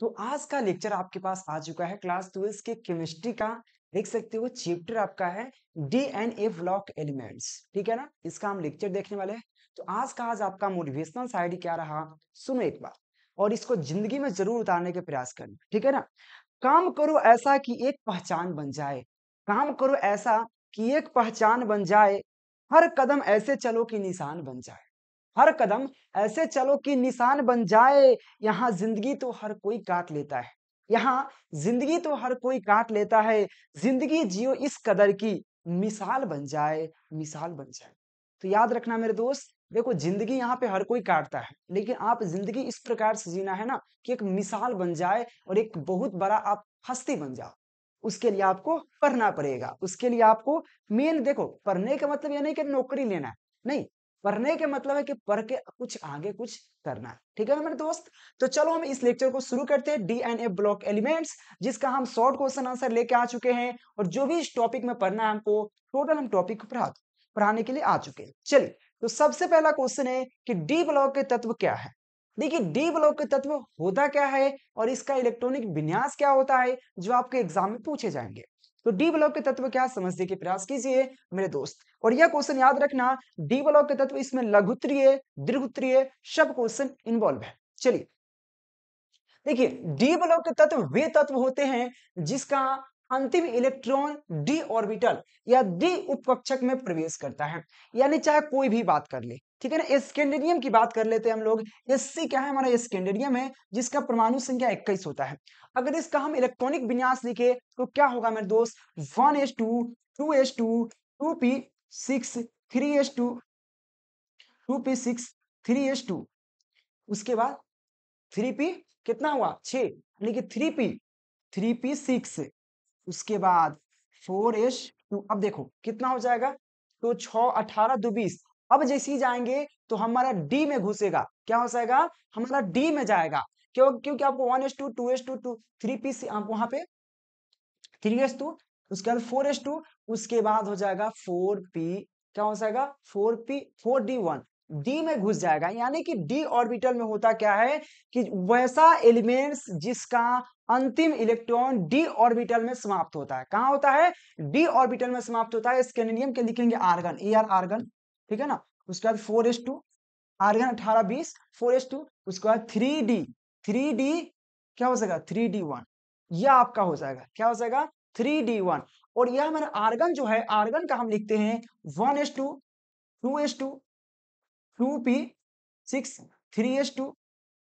तो आज का लेक्चर आपके पास आ चुका है क्लास 12 के केमिस्ट्री का। देख सकते हो चैप्टर आपका है डीएनए ब्लॉक एलिमेंट्स। ठीक है ना, इसका हम लेक्चर देखने वाले हैं। तो आज आपका मोटिवेशनल साइड क्या रहा, सुनो एक बार, और इसको जिंदगी में जरूर उतारने के प्रयास करना। ठीक है ना। काम करो ऐसा कि एक पहचान बन जाए। काम करो ऐसा कि एक पहचान बन जाए। हर कदम ऐसे चलो कि निशान बन जाए। हर कदम ऐसे चलो कि निशान बन जाए। यहाँ जिंदगी तो हर कोई काट लेता है। यहाँ जिंदगी तो हर कोई काट लेता है। जिंदगी जियो इस कदर की मिसाल बन जाए, मिसाल बन जाए। तो याद रखना मेरे दोस्त, देखो जिंदगी यहाँ पे हर कोई काटता है, लेकिन आप जिंदगी इस प्रकार से जीना है ना कि एक मिसाल बन जाए और एक बहुत बड़ा आप हस्ती बन जाओ। उसके लिए आपको पढ़ना पड़ेगा। उसके लिए आपको मेन, देखो पढ़ने का मतलब ये नहीं कि नौकरी लेना है, नहीं। पढ़ने के मतलब है कि पढ़ के कुछ आगे कुछ करना है। ठीक है ना मेरे दोस्त। तो चलो हम इस लेक्चर को शुरू करते हैं, डीएनए ब्लॉक एलिमेंट्स, जिसका हम शॉर्ट क्वेश्चन आंसर लेके आ चुके हैं। और जो भी इस टॉपिक में पढ़ना है हमको, टोटल हम टॉपिक को पढ़ाने के लिए आ चुके हैं। चलिए, तो सबसे पहला क्वेश्चन है कि डी ब्लॉक के तत्व क्या है। देखिए डी ब्लॉक के तत्व होता क्या है और इसका इलेक्ट्रॉनिक विन्यास क्या होता है, जो आपके एग्जाम में पूछे जाएंगे। तो डी ब्लॉक के तत्व क्या, समझने के प्रयास कीजिए मेरे दोस्त। और यह क्वेश्चन याद रखना, डी ब्लॉक के तत्व, इसमें लघुत्तरीय, दीर्घोत्तरीय सब क्वेश्चन इन्वॉल्व है। चलिए देखिए, डी ब्लॉक के तत्व वे तत्व होते हैं जिसका अंतिम इलेक्ट्रॉन डी ऑर्बिटल या डी उपकक्षक में प्रवेश करता है। यानी चाहे कोई भी बात कर ले, ठीक है ना। स्कैंडियम की बात कर लेते हैं हम लोग। एससी क्या है हमारा, स्कैंडियम है, जिसका परमाणु संख्या 21 होता है। अगर इसका हम इलेक्ट्रॉनिक विन्यास लिखे तो क्या होगा मेरे दोस्त, 1s2 2s2 2p6 3s2 2p6 3s2, उसके बाद 3p कितना हुआ 6, यानी कि 3p उसके बाद 4s2। अब देखो कितना हो जाएगा, तो 6 18 2 20। अब जैसे ही जाएंगे तो हमारा डी में घुसेगा, क्या हो जाएगा, हमारा डी में जाएगा। क्योंकि आपको 1s2 2s2 3p से आप वहां पे 3s2, उसके बाद 4s2, उसके बाद हो जाएगा 4p, क्या हो जाएगा 4p 4d1, डी में घुस जाएगा। यानी कि डी ऑर्बिटल में होता क्या है कि वैसा एलिमेंट्स जिसका अंतिम इलेक्ट्रॉन डी ऑर्बिटल में समाप्त होता है। कहां होता है, डी ऑर्बिटल में समाप्त होता है। स्कैंडियम के लिखेंगे आर्गन, ए आर आर्गन, ठीक है ना। उसके बाद 4s2, आर्गन 18 20, 4s2, उसके बाद 3d क्या हो जाएगा 3d1, यह आपका हो जाएगा, क्या हो जाएगा 3d1। और यह हमारा आर्गन जो है, आर्गन का हम लिखते हैं 1s2 2s2 2p6 3s2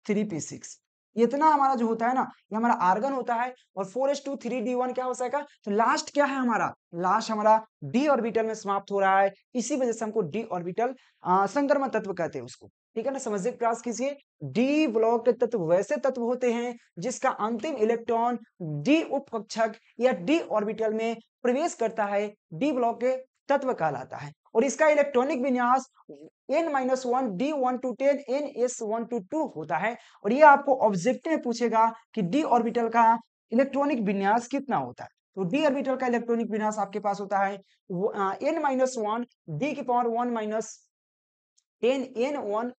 3p6। इतना हमारा जो होता है ना, ये हमारा आर्गन होता है। और 4s2 3d1 क्या हो जाएगा, तो लास्ट क्या है हमारा, लास्ट हमारा डी ऑर्बिटल में समाप्त हो रहा है। इसी वजह से हमको डी ऑर्बिटल संक्रमण तत्व कहते हैं उसको। ठीक है ना, समझने का प्रयास कीजिए। डी ब्लॉक के तत्व वैसे तत्व होते हैं जिसका अंतिम इलेक्ट्रॉन डी उपकक्षक या डी ऑर्बिटल में प्रवेश करता है, डी ब्लॉक के तत्व कहलाता है। और इसका इलेक्ट्रॉनिक विन्यास n-1 d1 to 10 ns1 to 2 होता है। और ये आपको ऑब्जेक्टिव में पूछेगा कि डी ऑर्बिटल का इलेक्ट्रॉनिक विन्यास कितना होता है। तो डी ऑर्बिटल का इलेक्ट्रॉनिक विन्यास आपके पास होता है n-1 d की power 1 minus 10 n1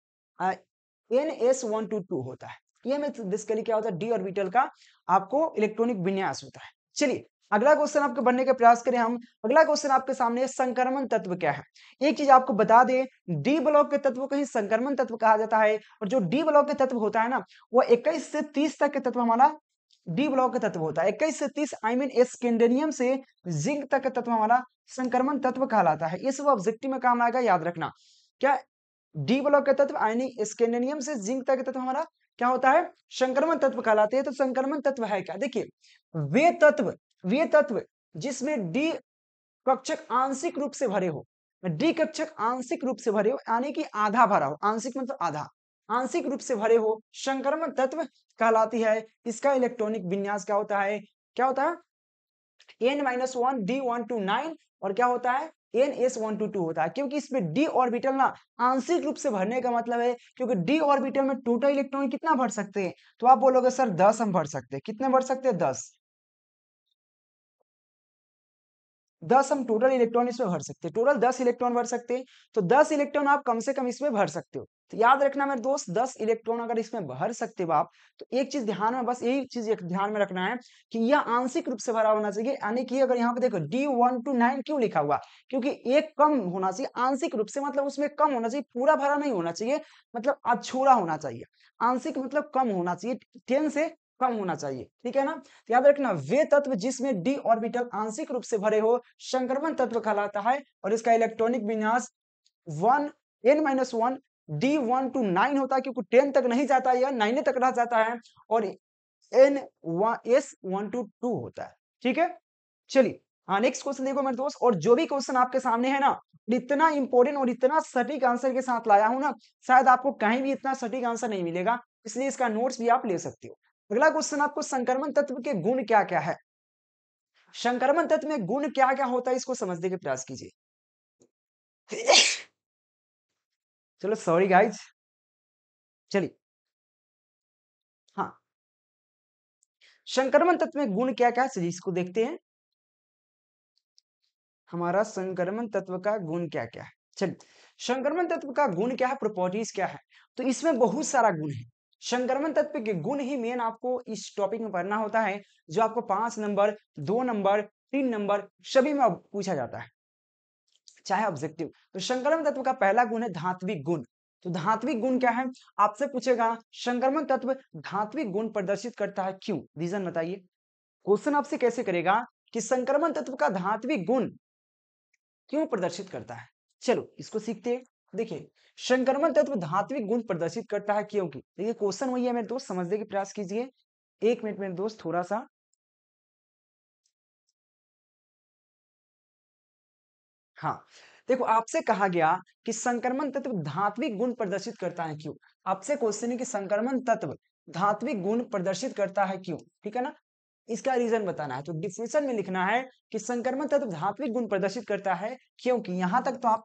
ns1 to 2 होता है। ये में बेसिकली क्या होता है, डी ऑर्बिटल का आपको इलेक्ट्रॉनिक विन्यास होता है। चलिए अगला क्वेश्चन आपको बनने का प्रयास करें हम। अगला क्वेश्चन आपके सामने, संक्रमण तत्व क्या है। एक चीज आपको बता दें, डी ब्लॉक के तत्व को ही संक्रमण तत्व कहा जाता है। और जो डी ब्लॉक के तत्व होता है ना, वो 21 से 30 तक के तत्व हमारा डी ब्लॉक का तत्व होता है। 21 से 30 आई मीन स्कैंडियम से जिंक तक का तत्व हमारा संक्रमण तत्व कहलाता है। ये सब ऑब्जेक्टिव में काम आएगा, याद रखना। क्या, डी ब्लॉक का तत्व यानी स्कैंडियम से जिंक तक का तत्व हमारा क्या होता है, संक्रमण तत्व कहलाते हैं। तो संक्रमण तत्व है क्या, देखिए वे तत्व जिसमें डी कक्षक आंशिक रूप से भरे हो, डी कक्षक आंशिक रूप से भरे हो यानी कि आधा भरा हो, आंशिक मतलब आधा, आंशिक रूप से भरे हो, संक्रमण तत्व कहलाती है। इसका इलेक्ट्रॉनिक विन्यास क्या होता है, क्या होता है n-1 d1 to 9, और क्या होता है ns1 to 2 होता है। क्योंकि इसमें डी ऑर्बिटल ना आंशिक रूप से भरने का मतलब है, क्योंकि डी ऑर्बिटल में टोटल इलेक्ट्रॉन कितना भर सकते हैं, तो आप बोलोगे सर 10 हम भर सकते हैं। कितने भर सकते हैं, 10। 10 हम टोटल इलेक्ट्रॉन इसमें भर सकते हैं, टोटल 10 इलेक्ट्रॉन भर सकते हैं, तो 10 इलेक्ट्रॉन आप कम से कम इसमें भर सकते हो। तो याद रखना मेरे दोस्त, 10 इलेक्ट्रॉन अगर इसमें भर सकते हो आप, तो एक चीज ध्यान में, बस यही चीज एक ध्यान में रखना है कि यह आंशिक रूप से भरा होना चाहिए, यानी कि अगर यहाँ पे देखो D1 to 9 क्यों लिखा हुआ, क्योंकि एक कम होना चाहिए आंशिक रूप से, मतलब उसमें कम होना चाहिए, पूरा भरा नहीं होना चाहिए, मतलब अधूरा होना चाहिए। आंशिक मतलब कम होना चाहिए, 10 से कम होना चाहिए, ठीक है ना। तो याद रखना, वे तत्व जिसमें डी ऑर्बिटल आंशिक रूप से भरे हो संक्रमण तत्व कहलाता है, और इसका इलेक्ट्रॉनिक विन्यास 1 n-1 D1 to 9 होता है, क्योंकि 10 तक नहीं जाता, यह 9 तक रह जाता है, और S1 to 2 होता है, ठीक है। चलिए हाँ, नेक्स्ट क्वेश्चन देखो मेरे दोस्त, और जो भी क्वेश्चन आपके सामने है ना, इतना इंपॉर्टेंट और इतना सटीक आंसर के साथ लाया हूं ना, शायद आपको कहीं भी इतना सटीक आंसर नहीं मिलेगा, इसलिए इसका नोट्स भी आप ले सकते हो। अगला क्वेश्चन आपको, संक्रमण तत्व के गुण क्या क्या है। संक्रमण तत्व में गुण क्या क्या होता है, इसको समझने के प्रयास कीजिए। चलो सॉरी गाइज, चलिए हाँ, संक्रमण तत्व में गुण क्या क्या है, चलिए इसको देखते हैं। हमारा संक्रमण तत्व का गुण क्या क्या है, चलिए संक्रमण तत्व का गुण क्या है, प्रॉपर्टीज क्या है, तो इसमें बहुत सारा गुण है। संक्रमण तत्व के गुण ही मेन आपको इस टॉपिक में पढ़ना होता है, जो आपको 5 नंबर, 2 नंबर, 3 नंबर सभी में पूछा जाता है, चाहे ऑब्जेक्टिव। तो संक्रमण तत्व का पहला गुण है धात्विक गुण। तो धात्विक गुण क्या है, आपसे पूछेगा संक्रमण तत्व धात्विक गुण प्रदर्शित करता है, क्यों, रीजन बताइए। क्वेश्चन आपसे कैसे करेगा कि संक्रमण तत्व का धात्विक गुण क्यों प्रदर्शित करता है, चलो इसको सीखते हैं। देखिए, संक्रमण तत्व धात्विक गुण प्रदर्शित करता है क्योंकि, देखिए क्वेश्चन वही है मेरे दोस्त, समझने के प्रयास कीजिए। 1 मिनट मेरे दोस्त, थोड़ा सा, हाँ देखो, आपसे कहा गया कि संक्रमण तत्व धात्विक गुण प्रदर्शित करता है क्यों। आपसे क्वेश्चन है कि संक्रमण तत्व धात्विक गुण प्रदर्शित करता है क्यों, ठीक है ना। इसका रीजन बताना है, तो डिफिनेशन में लिखना है कि संक्रमण तत्व धात्विक गुण प्रदर्शित करता है क्योंकि, यहां तक तो आप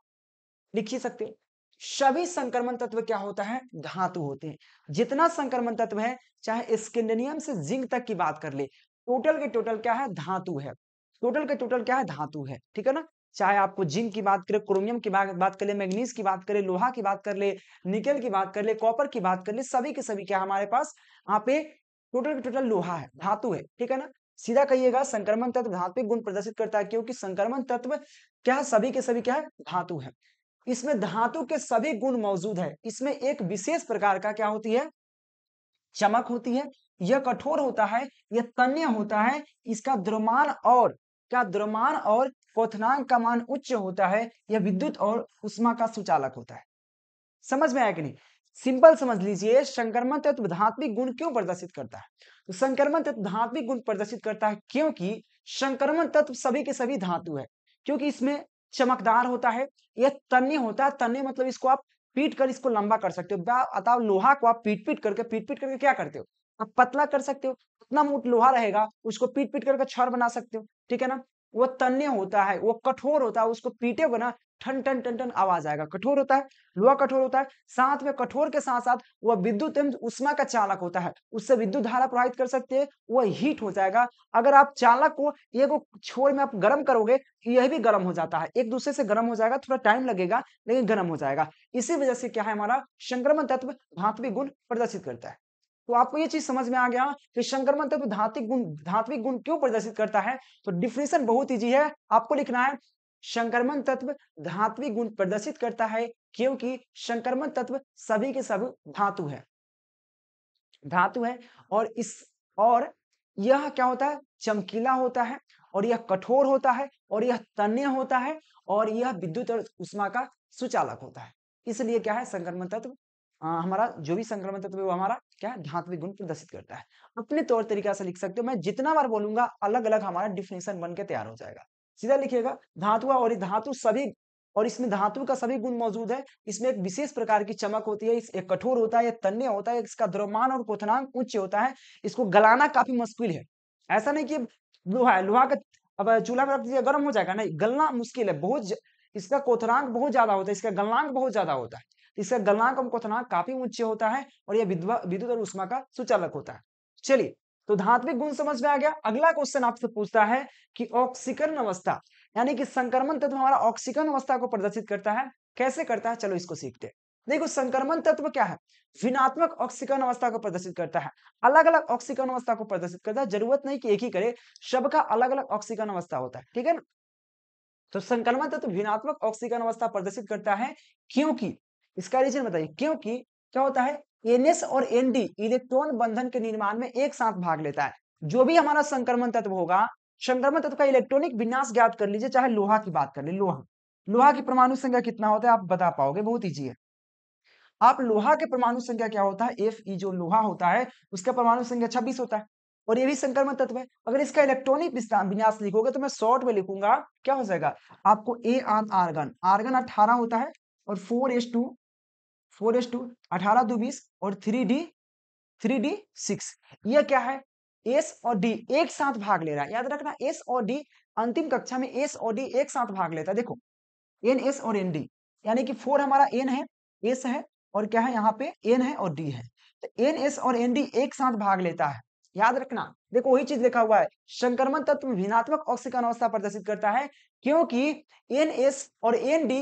लिख ही सकते हो। सभी संक्रमण तत्व क्या होता है, धातु होते हैं। जितना संक्रमण तत्व है, चाहे स्कैंडियम से जिंक तक की बात कर ले, टोटल के टोटल क्या है, धातु है। टोटल के टोटल क्या है, धातु है, ठीक है ना। चाहे आपको जिंक की बात करें, क्रोमियम की बात कर ले, मैग्नीज की बात करें, लोहा की बात कर ले, निकल की बात कर ले, कॉपर की बात कर ले, सभी के सभी क्या हमारे पास यहाँ पे टोटल के टोटल लोहा है, धातु है, ठीक है ना। सीधा कहिएगा संक्रमण तत्व धात्विक गुण प्रदर्शित करता है क्योंकि संक्रमण तत्व क्या है, सभी के सभी क्या है, धातु है। इसमें धातु के सभी गुण मौजूद है। इसमें एक विशेष प्रकार का क्या होती है, चमक होती है। यह कठोर होता है, यह तन्य होता है, इसका द्रव्यमान और क्या, द्रव्यमान और क्वथनांक का मान उच्च होता है, यह विद्युत और ऊष्मा का सुचालक होता है। समझ में आया कि नहीं, सिंपल समझ लीजिए, संक्रमण तत्व धात्विक गुण क्यों प्रदर्शित करता है, तो संक्रमण तत्व धात्विक गुण प्रदर्शित करता है क्योंकि संक्रमण तत्व सभी के सभी धातु है, क्योंकि इसमें चमकदार होता है, यह तन्य होता है। तन्य मतलब इसको आप पीट कर इसको लंबा कर सकते हो, अतः लोहा को आप पीट पीट करके क्या करते हो, आप पतला कर सकते हो। इतना मोट लोहा रहेगा, उसको पीट पीट करके छड़ बना सकते हो, ठीक है ना। वो तन्य होता है, वो कठोर होता है, उसको पीटेगा ना, ठन ठन ठन ठन आवाज आएगा, कठोर होता है, लोहा कठोर होता है। साथ में कठोर के साथ साथ वह विद्युत एवं ऊष्मा का चालक होता है, उससे विद्युत धारा प्रवाहित कर सकते हैं, वह हीट हो जाएगा। अगर आप चालक को एक छोर में आप गर्म करोगे, यह भी गर्म हो जाता है, एक दूसरे से गर्म हो जाएगा, थोड़ा टाइम लगेगा लेकिन गर्म हो जाएगा। इसी वजह से क्या है, हमारा संक्रमण तत्व धात्विक गुण प्रदर्शित करता है। तो आपको ये चीज समझ में आ गया कि संक्रमण तत्व धात्विक गुण क्यों प्रदर्शित करता है। तो डिफिनेशन बहुत इजी है, आपको लिखना है संक्रमण तत्व धात्विक गुण प्रदर्शित करता है क्योंकि संक्रमण तत्व सभी के सभी धातु है, धातु है। और यह क्या होता है, चमकीला होता है, और यह कठोर होता है, और यह तन्य होता है, और यह विद्युत और ऊष्मा का सुचालक होता है। इसलिए क्या है, संक्रमण तत्व हमारा जो भी संक्रमण तत्व है वो हमारा क्या है, धात्विक गुण प्रदर्शित करता है। अपने तौर तरीका से लिख सकते हो, मैं जितना बार बोलूंगा अलग अलग हमारा डिफिनेशन बन के तैयार हो जाएगा। सीधा लिखिएगा धातु, और धातु सभी, और इसमें धातु का सभी गुण मौजूद है। इसमें एक विशेष प्रकार की चमक होती है, एक कठोर होता है, एक तन्य होता है, इसका द्रव्यमान और क्वथनांक उच्च होता है, इसको गलाना काफी मुश्किल है। ऐसा नहीं कि लोहा है, लोहा का अब चूल्हा में रख दीजिए गर्म हो जाएगा, नहीं, गलना मुश्किल है, इसका क्वथनांक बहुत ज्यादा होता है, इसका गलनांक बहुत ज्यादा होता है। इसका गलनांक और क्वथनांक काफी उच्च होता है, और यह विद्युत और ऊष्मा का सुचालक होता है। चलिए, तो धात्विक गुण समझ में आ गया। अगला क्वेश्चन आपसे पूछता है कि ऑक्सीकरण अवस्था, यानी कि संक्रमण तत्व हमारा ऑक्सीकरण अवस्था को प्रदर्शित करता है। कैसे करता है, चलो इसको सीखते हैं। देखो संक्रमण तत्व क्या है, भिन्नात्मक ऑक्सीकरण अवस्था को प्रदर्शित करता है, अलग अलग ऑक्सीकरण अवस्था को प्रदर्शित करता है। जरूरत नहीं कि एक ही करे, सबका अलग अलग ऑक्सीकरण अवस्था होता है, ठीक है ना। तो संक्रमण तत्व भिन्नात्मक ऑक्सीकरण अवस्था प्रदर्शित करता है क्योंकि, इसका रीजन बताइए, क्योंकि क्या होता है, एनएस और एनडी इलेक्ट्रॉन बंधन के निर्माण में एक साथ भाग लेता है। जो भी हमारा संक्रमण तत्व होगा, संक्रमण तत्व का इलेक्ट्रॉनिक विन्यास ज्ञात कर लीजिए। चाहे लोहा की बात कर ले, लोहा, लोहा की परमाणु संख्या कितना होता है आप बता पाओगे, बहुत ईजी है। आप लोहा के परमाणु संख्या क्या होता है, Fe जो लोहा होता है उसका परमाणु संख्या 26 होता है, और ये भी संक्रमण तत्व है। अगर इसका इलेक्ट्रॉनिक विन्यास लिखोगे तो मैं शॉर्ट में लिखूंगा, क्या हो जाएगा आपको, आर्गन, आर्गन 18 होता है, और 4s2 18 2 20 और 3d 6। यह क्या है, एस और डी एक साथ भाग ले रहा है। याद रखना एस और डी, अंतिम कक्षा में एस और डी एक साथ भाग लेता है। देखो एन एस और एन डी, यानी कि 4 हमारा एन है, एस है, और क्या है यहाँ पे एन है और डी है। तो एन एस और एन डी एक साथ भाग लेता है। याद रखना, देखो वही चीज लिखा हुआ है, संक्रमण तत्व भिन्नात्मक ऑक्सीकरण अवस्था प्रदर्शित करता है क्योंकि एन एस और एन डी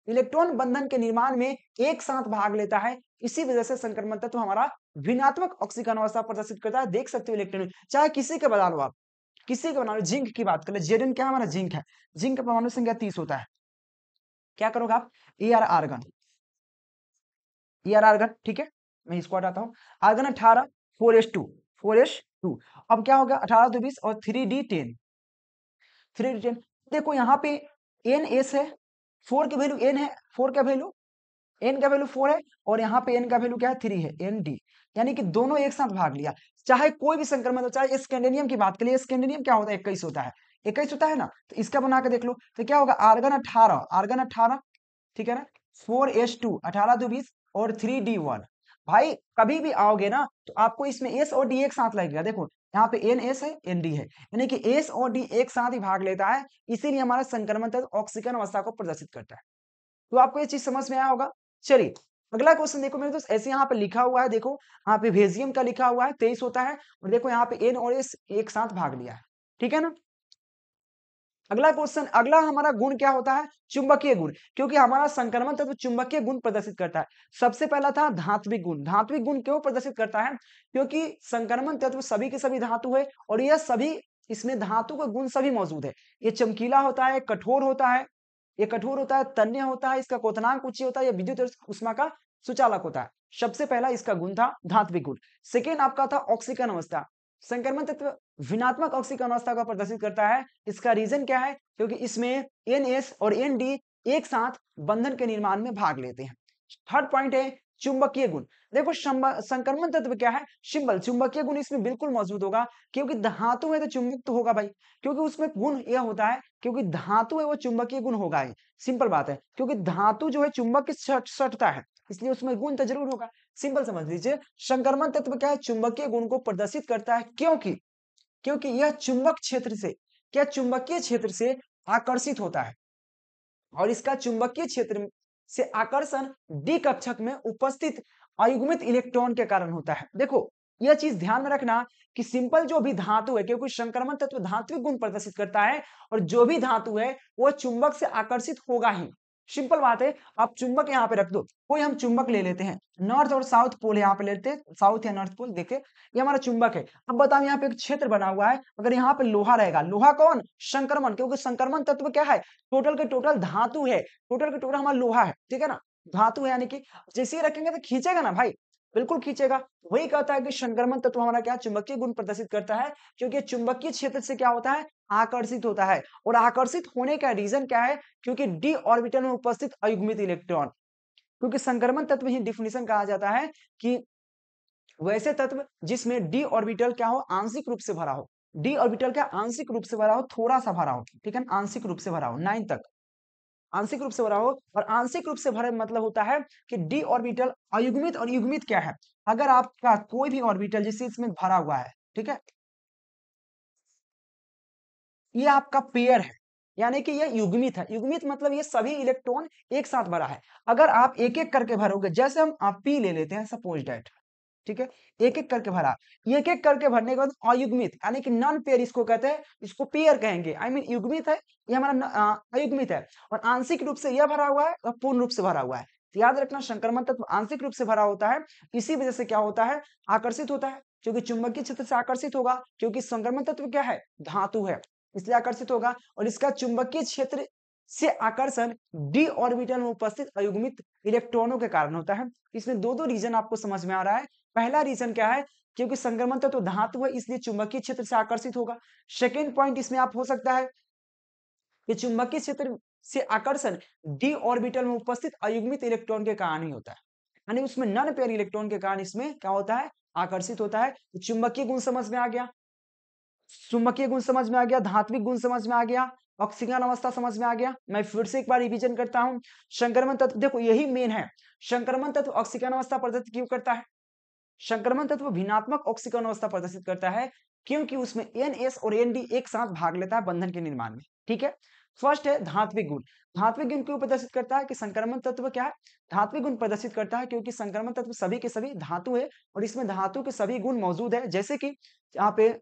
इलेक्ट्रॉन बंधन के निर्माण में एक साथ भाग लेता है। इसी वजह से संक्रमण तत्व हमारा भिन्नात्मक ऑक्सीकरण अवस्था प्रदर्शित करता है। देख सकते हो इलेक्ट्रॉन, चाहे किसी के बता लो आप, किसी के बना लो। जिंक की बात कर ले, जेडन क्या हमारा जिंक है, जिंक का परमाणु संख्या 30 होता है। क्या करोगे आप, A R organ, A R organ, ठीक है, मैं इसको हटाता हूं। Argon 18, 4s2। अब क्या होगा, 18 2 20 और 3d 10, 3d 10। देखो यहाँ पे एन एस है, 4 की वैल्यू एन है, 4 का वैल्यू, एन का वैल्यू 4 है, और यहाँ पे एन का वैल्यू क्या है, 3 है, एन डी। यानी कि दोनों एक साथ भाग लिया। चाहे कोई भी संक्रमण हो, चाहे स्कैंडिनियम की बात करिए, स्कैंडिनियम क्या होता है, 21 होता है, 21 होता है ना। तो इसका बना के देख लो, तो क्या होगा, आर्गन 18, आर्गन 18, ठीक है ना, 4s2 18 2 20 और 3d 1। भाई कभी भी आओगे ना तो आपको इसमें एस और डी एक साथ लगेगा। देखो यहाँ पे एन एस है, एन डी है, यानी कि एस और डी एक साथ ही भाग लेता है, इसीलिए हमारा संक्रमण तत्व ऑक्सीकरण अवस्था को प्रदर्शित करता है। तो आपको ये चीज समझ में आया होगा। चलिए अगला क्वेश्चन देखो मेरे दोस्त, ऐसे यहाँ पे लिखा हुआ है, देखो यहाँ पे वेजियम का लिखा हुआ है 23 होता है, और देखो यहाँ पे एन और एस एक साथ भाग लिया है, ठीक है ना। अगला क्वेश्चन, अगला हमारा गुण क्या होता है, चुंबकीय गुण, क्योंकि हमारा संक्रमण तत्व चुंबकीय गुण प्रदर्शित करता है। सबसे पहला था धात्विक गुण। धात्विक गुण क्यों प्रदर्शित करता है, क्योंकि संक्रमण तत्व सभी के सभी धातु है, और यह सभी, इसमें धातु का गुण सभी मौजूद है। ये चमकीला होता है, कठोर होता है, ये कठोर होता है, तन्य होता है, इसका क्वथनांक उच्च होता है, या विद्युत ऊष्मा का सुचालक होता है। सबसे पहला इसका गुण था धात्विक गुण। सेकेंड आपका था ऑक्सीकरण अवस्था। संक्रमण तत्व भिन्नात्मक ऑक्सीकरण अवस्था का प्रदर्शित करता है। इसका रीजन क्या है, क्योंकि इसमें एन एस और एन डी एक साथ बंधन के निर्माण में भाग लेते हैं। थर्ड पॉइंट है चुंबकीय गुण। देखो संक्रमण तत्व क्या है, सिंबल, चुंबकीय गुण इसमें बिल्कुल मौजूद होगा, क्योंकि धातु है तो चुंबक तो होगा भाई, क्योंकि उसमें गुण यह होता है, क्योंकि धातु है वो चुंबकीय गुण होगा ही, सिंपल बात है, क्योंकि धातु जो है चुंबक की सटता है, इसलिए उसमें गुण तो जरूर होगा। सिंपल समझ लीजिए, संक्रमण तत्व क्या है, चुंबकीय गुण को प्रदर्शित करता है, क्योंकि क्योंकि यह चुंबक क्षेत्र से, क्या चुंबकीय क्षेत्र से आकर्षित होता है, और इसका चुंबकीय क्षेत्र से आकर्षण डी कक्षक में उपस्थित अयुग्मित इलेक्ट्रॉन के कारण होता है। देखो यह चीज ध्यान में रखना कि सिंपल जो भी धातु है, क्योंकि संक्रमण तत्व धात्विक गुण प्रदर्शित करता है, और जो भी धातु है वो चुंबक से आकर्षित होगा ही। सिंपल बात है, आप चुंबक यहाँ पे रख दो, कोई हम चुंबक ले लेते हैं, नॉर्थ और साउथ पोल यहाँ पे लेते हैं, साउथ या नॉर्थ पोल, देखे ये हमारा चुंबक है। अब बताओ यहाँ पे एक क्षेत्र बना हुआ है, अगर यहाँ पे लोहा रहेगा, लोहा कौन, संक्रमण, क्योंकि संक्रमण तत्व क्या है, टोटल के टोटल धातु है, टोटल के टोटल हमारा लोहा है, ठीक है ना, धातु है, यानी कि जैसे ही रखेंगे तो खींचेगा ना भाई, बिल्कुल खींचेगा। वही कहता है कि संक्रमण तत्व हमारा क्या चुंबकीय गुण प्रदर्शित करता है, क्योंकि चुंबकीय क्षेत्र से क्या होता है, आकर्षित होता है, और आकर्षित होने का रीजन क्या है, क्योंकि डी ऑर्बिटल में उपस्थित अयुग्मित इलेक्ट्रॉन। क्योंकि संक्रमण तत्व ही डिफिनेशन कहा जाता है कि वैसे तत्व जिसमें डी ऑर्बिटल क्या हो, आंशिक रूप से भरा हो, डी ऑर्बिटल क्या आंशिक रूप से भरा हो, थोड़ा सा भरा हो, ठीक है ना, आंशिक रूप से भरा हो, 9 तक आंशिक रूप से भरा हो। और आंशिक रूप से भरे मतलब होता है कि डी ऑर्बिटल अयुग्मित, और युग्मित क्या है, अगर आपका कोई भी ऑर्बिटल जिससे इसमें भरा हुआ है, ठीक है, ये आपका पेयर है, यानी कि ये युग्मित है। युग्मित मतलब ये सभी इलेक्ट्रॉन एक साथ भरा है। अगर आप एक एक करके भरोगे, जैसे हम आप पी ले लेते हैं, सपोज डेट ठीक है, एक एक करके भरा, एक एक करके भरने के बाद अयुग्मित यानी कि नॉन पेयर इसको कहते हैं, इसको पेयर कहेंगे, आई मीन युग्मित है, ये हमारा अयुग्मित है और आंशिक रूप से यह भरा हुआ है और पूर्ण रूप से भरा हुआ है। तो याद रखना संक्रमण तत्व आंशिक रूप से भरा होता है, इसी वजह से क्या होता है, आकर्षित होता है, क्योंकि चुंबकीय क्षेत्र से आकर्षित होगा, क्योंकि संक्रमण तत्व क्या है, धातु है, इसलिए आकर्षित होगा और इसका चुंबकीय क्षेत्र से आकर्षण डी ऑर्बिटल में उपस्थित अयुग्मित इलेक्ट्रॉनों के कारण होता है। इसमें दो रीजन आपको समझ में आ रहा है। पहला रीजन क्या है, क्योंकि संक्रमण तत्व धातु है इसलिए चुंबकीय क्षेत्र से आकर्षित होगा। सेकेंड पॉइंट इसमें आप हो सकता है कि चुंबकीय क्षेत्र से आकर्षण डी ऑर्बिटल में उपस्थित अयुग्मित इलेक्ट्रॉन के कारण ही होता है, यानी उसमें नॉन पेयर इलेक्ट्रॉन के कारण इसमें क्या होता है, आकर्षित होता है। चुंबकीय गुण समझ में आ गया, चुंबकीय गुण समझ में आ गया, धात्विक गुण समझ में आ गया, ऑक्सीकरण अवस्था समझ में आ गया। मैं फिर से एक बार रिवीजन करता हूं, संक्रमण तत्व देखो यही मेन है, संक्रमण तत्व ऑक्सीकरण अवस्था प्रदर्शित क्यों करता है, संक्रमण तत्व भिन्नात्मक ऑक्सीकरण अवस्था प्रदर्शित करता है क्योंकि उसमें NS और ND एक साथ भाग लेता है बंधन के निर्माण में। ठीक है, फर्स्ट है धात्विक गुण, धात्विक गुण क्यों प्रदर्शित करता है कि संक्रमण तत्व क्या है, धात्विक गुण प्रदर्शित करता है क्योंकि संक्रमण तत्व सभी के सभी धातु है और इसमें धातु के सभी गुण मौजूद है, जैसे कि यहाँ पे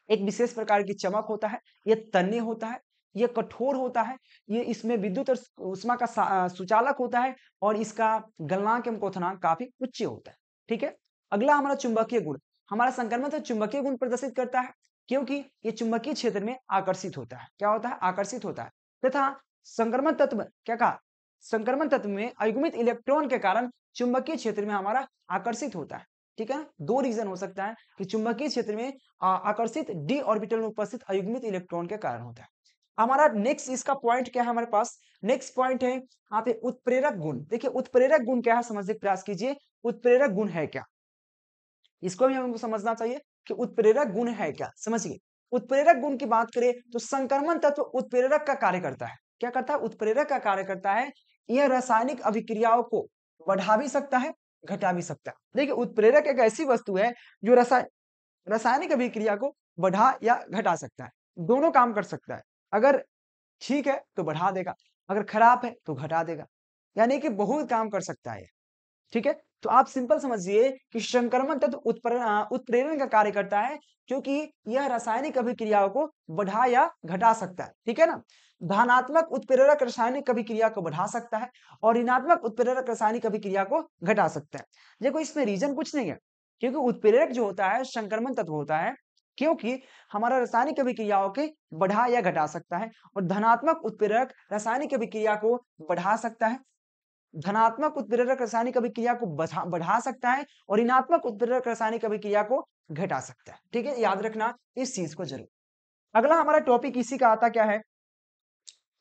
एक विशेष प्रकार की चमक होता है, ये तन्य होता है, ये कठोर होता है, ये इसमें विद्युत और ऊष्मा का सुचालक होता है और इसका गलनांक एवं क्वथनांक काफी उच्च होता है। ठीक है, अगला हमारा चुंबकीय गुण, हमारा संक्रमण तो चुंबकीय गुण प्रदर्शित करता है क्योंकि ये चुंबकीय क्षेत्र में आकर्षित होता है, क्या होता है, आकर्षित होता है, तथा संक्रमण तत्व क्या कहा, संक्रमण तत्व में अयुग्मित इलेक्ट्रॉन के कारण चुंबकीय क्षेत्र में हमारा आकर्षित होता है। ठीक है ना, दो रीजन हो सकता है कि चुंबकीय क्षेत्र में आकर्षित डी ऑर्बिटल में उपस्थित अयुग्मित इलेक्ट्रॉन के कारण होता है। हमारा नेक्स्ट इसका पॉइंट क्या है, हमारे पास नेक्स्ट पॉइंट है यहाँ पे उत्प्रेरक गुण। देखिए उत्प्रेरक गुण क्या है, समझने का प्रयास कीजिए, उत्प्रेरक गुण है क्या, इसको भी हमको समझना चाहिए कि उत्प्रेरक गुण है क्या, समझिए। उत्प्रेरक गुण की बात करें तो संक्रमण तत्व उत्प्रेरक का कार्य करता है, क्या करता है, उत्प्रेरक का कार्य करता है, यह रासायनिक अभिक्रियाओं को बढ़ा भी सकता है घटा भी सकता है। देखिए उत्प्रेरक एक ऐसी वस्तु है जो रासायनिक अभिक्रिया को बढ़ा या घटा सकता है, दोनों काम कर सकता है, अगर ठीक है तो बढ़ा देगा, अगर खराब है तो घटा देगा, यानी कि बहुत काम कर सकता है। ठीक है, तो आप सिंपल समझिए कि संक्रमण तत्व उत्प्रेरण का कार्य करता है क्योंकि यह रासायनिक अभिक्रियाओं को बढ़ा या घटा सकता है। ठीक है ना, धनात्मक उत्प्रेरक रासायनिक अभिक्रिया को बढ़ा सकता है और ऋणात्मक उत्प्रेरक रासायनिक अभिक्रिया को घटा सकता है। देखो इसमें रीजन कुछ नहीं है, क्योंकि उत्प्रेरक जो होता है संक्रमण तत्व होता है क्योंकि हमारा रासायनिक अभिक्रियाओं के बढ़ा या घटा सकता है और धनात्मक उत्प्रेरक रासायनिक अभिक्रिया को बढ़ा सकता है, धनात्मक उत्प्रेरक रासायनिक अभिक्रिया को बढ़ा सकता है और ऋणात्मक उत्प्रेरक रासायनिक अभिक्रिया को घटा सकता है। ठीक है, याद रखना इस चीज को जरूर। अगला हमारा टॉपिक इसी का आता क्या है,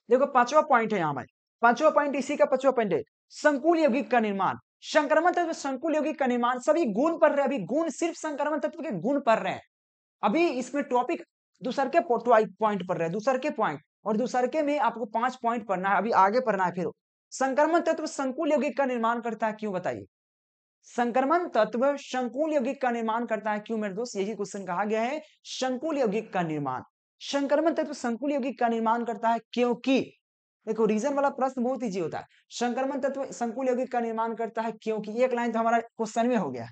देखो पांचवा पॉइंट है यहाँ हमारे, पांचवा पॉइंट इसी का पांचवा पॉइंट है संकुल यौगिक का निर्माण। संक्रमण तत्व संकुल यौगिक का निर्माण, सभी गुण पढ़ रहे हैं, अभी गुण सिर्फ संक्रमण तत्व के गुण पढ़ रहे हैं, अभी इसमें टॉपिक दूसर के पॉइंट पढ़ रहे हैं, दूसर के पॉइंट, और दूसर के में आपको 5 पॉइंट पढ़ना है, अभी आगे पढ़ना है। फिर संक्रमण तत्व संकुल यौगिक का निर्माण करता है क्यों, बताइए, संक्रमण तत्व संकुल यौगिक का निर्माण करता है क्यों मेरे दोस्त, यही क्वेश्चन कहा गया है, संकुल यौगिक का निर्माण, संक्रमण तत्व संकुल यौगिक का निर्माण करता है क्योंकि, देखो रीजन वाला प्रश्न बहुत इजी होता है, संक्रमण तत्व संकुल यौगिक का निर्माण करता है क्योंकि, एक लाइन तो हमारा क्वेश्चन में हो गया